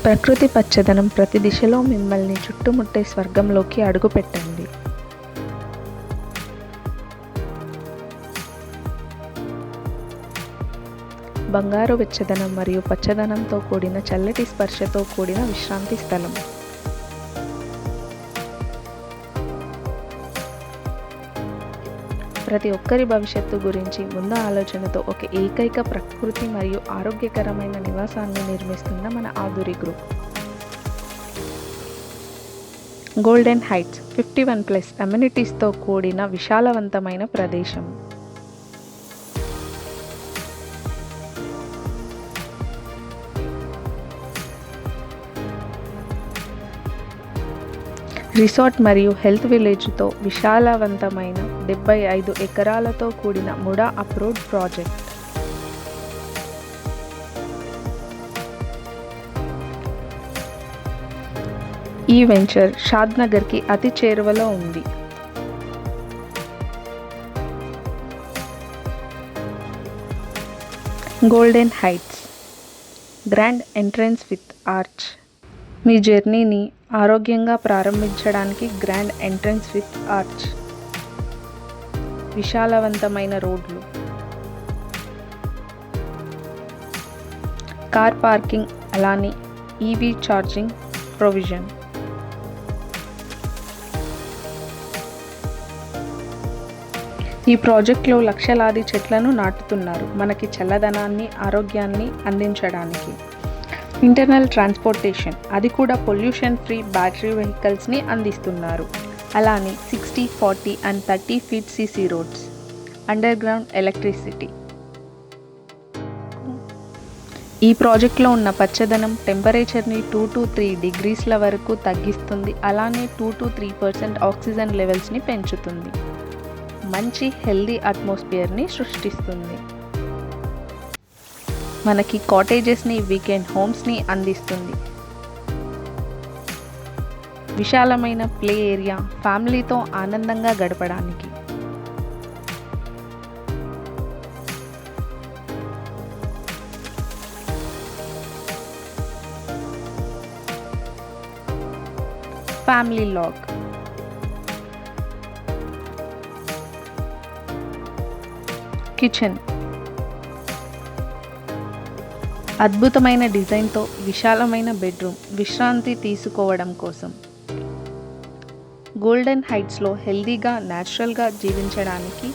ప్రకృతి పచ్చదనం ప్రతి దిశలో మిమ్మల్ని చుట్టుముట్టే స్వర్గంలోకి అడుగుపెట్టండి. బంగారు వెచ్చదనం మరియు పచ్చదనంతో కూడిన చల్లటి స్పర్శతో కూడిన విశ్రాంతి స్థలం. ప్రతి ఒక్కరి భవిష్యత్తు గురించి ముందు ఆలోచనతో ఒక ఏకైక ప్రకృతి మరియు ఆరోగ్యకరమైన నివాసాన్ని నిర్మిస్తున్న మన ఆధురి గ్రూప్. గోల్డెన్ హైట్స్ 51+ అమ్యూనిటీస్తో కూడిన విశాలవంతమైన ప్రదేశం. రిసార్ట్ మరియు హెల్త్ విలేజ్తో విశాలవంతమైన 75 ఎకరాలతో కూడిన ముడా అప్రూవ్డ్ ప్రాజెక్ట్. ఈ వెంచర్ షాద్నగర్కి అతి చేరువలో ఉంది. Golden heights grand entrance with arch. మీ జర్నీని ఆరోగ్యంగా ప్రారంభించడానికి గ్రాండ్ ఎంట్రన్స్ విత్ ఆర్చ్. విశాలవంతమైన రోడ్లు, కార్ పార్కింగ్, అలానే ఈవీ ఛార్జింగ్ ప్రొవిజన్. ఈ ప్రాజెక్ట్లో లక్షలాది చెట్లను నాటుతున్నారు, మనకి చల్లదనాన్ని, ఆరోగ్యాన్ని అందించడానికి. ఇంటర్నల్ ట్రాన్స్పోర్టేషన్, అది కూడా పొల్యూషన్ ఫ్రీ బ్యాటరీ వెహికల్స్ని అందిస్తున్నారు. అలానే 60, 40 and 30 feet CC roads, under ground electricity. ఈ ప్రాజెక్ట్లో ఉన్న పచ్చదనం టెంపరేచర్ని 2 to 3 degreesల వరకు తగ్గిస్తుంది. అలానే 2 to 3% ఆక్సిజన్ లెవెల్స్ని పెంచుతుంది. మంచి హెల్దీ అట్మాస్ఫియర్ని సృష్టిస్తుంది. మనకి కాటేజెస్ని, వీకెండ్ హోమ్స్ని అందిస్తుంది. విశాలమైన ప్లే ఏరియా, ఫ్యామిలీతో ఆనందంగా గడపడానికి. ఫ్యామిలీ లాగ్, కిచెన్, అద్భుతమైన డిజైన్తో విశాలమైన బెడ్రూమ్, విశ్రాంతి తీసుకోవడం కోసం. గోల్డెన్ హైట్స్లో హెల్దీగా, న్యాచురల్గా జీవించడానికి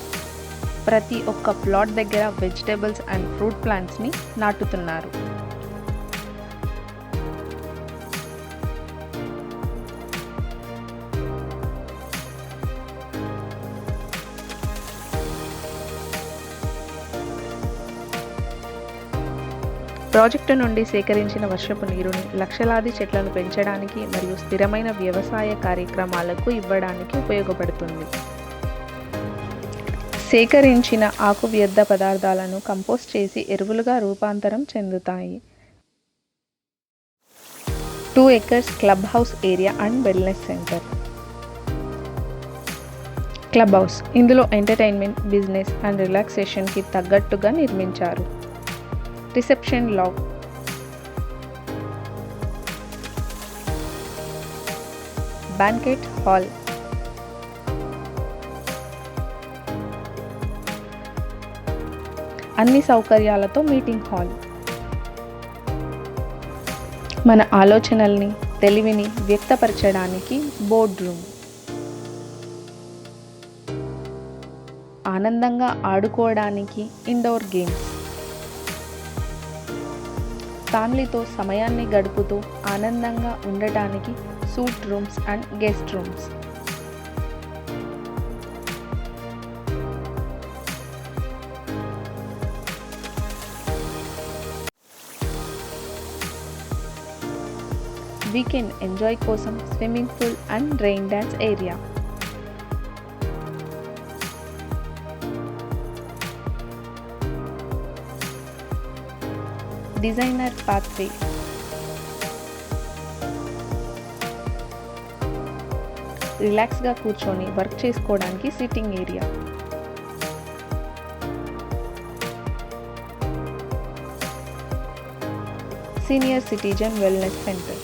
ప్రతి ఒక్క ప్లాట్ దగ్గర వెజిటేబుల్స్ అండ్ ఫ్రూట్ ప్లాంట్స్ని నాటుతున్నారు. ప్రాజెక్టు నుండి సేకరించిన వర్షపు నీరుని లక్షలాది చెట్లను పెంచడానికి మరియు స్థిరమైన వ్యవసాయ కార్యక్రమాలకు ఇవ్వడానికి ఉపయోగపడుతుంది. సేకరించిన ఆకు వ్యర్థ పదార్థాలను కంపోస్ట్ చేసి ఎరువులుగా రూపాంతరం చెందుతాయి. 2 acres club house area and wellness centre. Club house, ఇందులో ఎంటర్టైన్మెంట్, బిజినెస్ అండ్ రిలాక్సేషన్కి తగ్గట్టుగా నిర్మించారు. రిసెప్షన్ లాగ్, బ్యాంకెట్ హాల్, అన్ని సౌకర్యాలతో మీటింగ్ హాల్. మన ఆలోచనల్ని, తెలివిని వ్యక్తపరచడానికి బోర్డ్ రూమ్. ఆనందంగా ఆడుకోవడానికి ఇండోర్ గేమ్స్. ఫ్యామిలీతో సమయాన్ని గడుపుతూ ఆనందంగా ఉండటానికి suite rooms and guest rooms. Weekend enjoy కోసం swimming pool and rain dance area. Designer pathway, రిలాక్స్గా కూర్చొని వర్క్ చేసుకోవడానికి sitting area. Senior citizen wellness centre.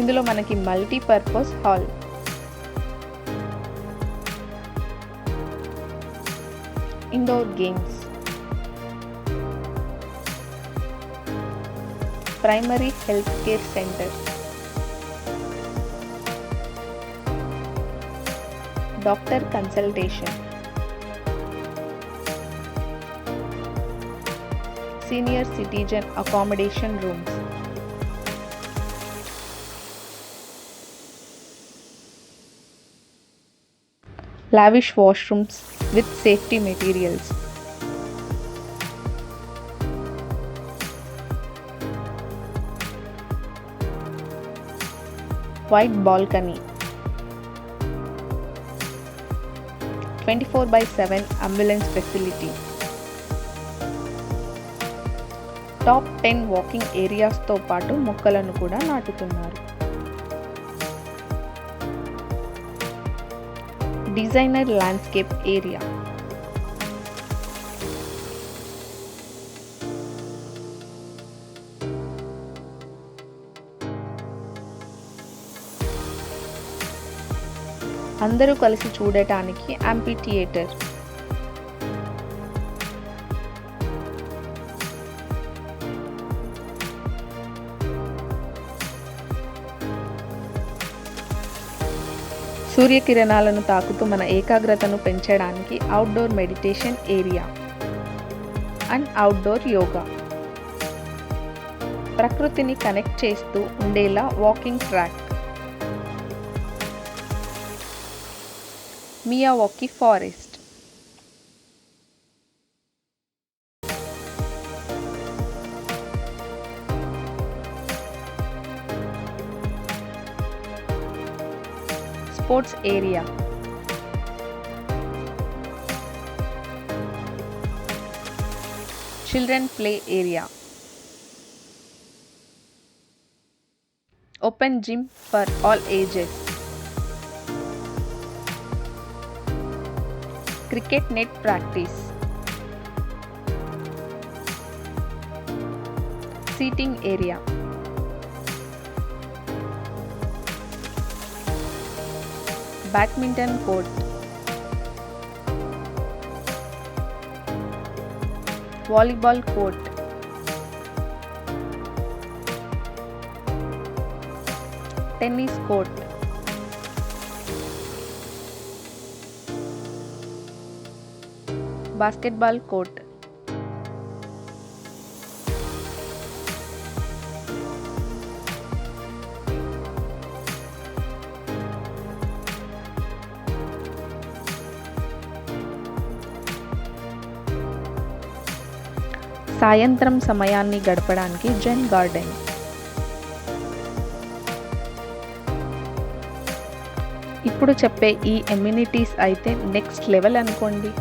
ఇందులో మనకి multipurpose hall, indoor games, primary health care centre, doctor consultation, senior citizen accommodation rooms, lavish washrooms with safety materials, wide balcony, 24/7 ambulance facility, top 10 walking ఏరియాస్తో పాటు మొక్కలను కూడా నాటుతున్నారు. Designer landscape area, అందరూ కలిసి చూడటానికి యాంపీ థియేటర్, సూర్యకిరణాలను తాకుతూ మన ఏకాగ్రతను పెంచడానికి outdoor meditation area and outdoor yoga, ప్రకృతిని కనెక్ట్ చేస్తూ ఉండేలా walking track, Miyawaki forest. Sports area, children play area, open gym for all ages, cricket net practice, seating area, badminton court, volleyball court, tennis court, basketball court, సాయంత్రం సమయాన్ని గడపడానికి జెన్ garden. ఇప్పుడు చెప్పే ఈ amenities అయితే నెక్స్ట్ లెవెల్ అనుకోండి.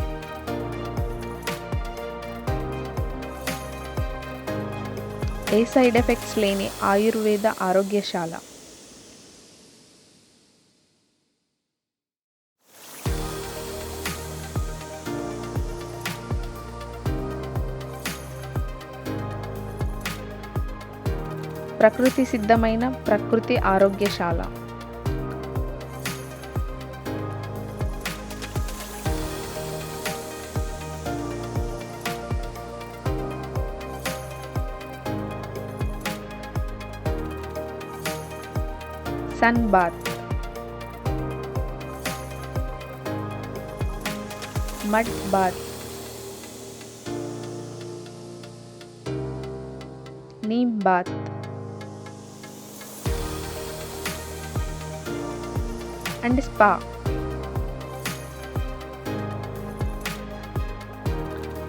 ఏ side effects లేని ఆయుర్వేద ఆరోగ్యశాల, ప్రకృతి సిద్ధమైన ప్రకృతి ఆరోగ్యశాల, sun bath, mud bath, neem bath, and spa.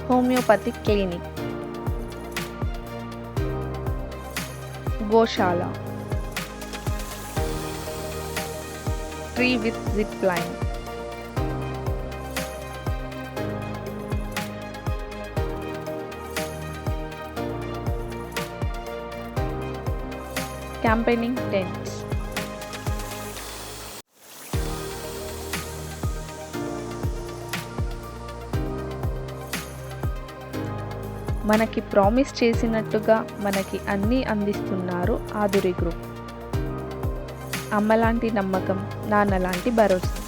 Homeopathic clinic, గోశాల, tree with zip line, campaigning tents. మనకి ప్రామిస్ చేసినట్టుగా మనకి అన్నీ అందిస్తున్నారు ఆదురి గ్రూప్. అమ్మలాంటి నమ్మకం, నాన్నలాంటి భరోసా.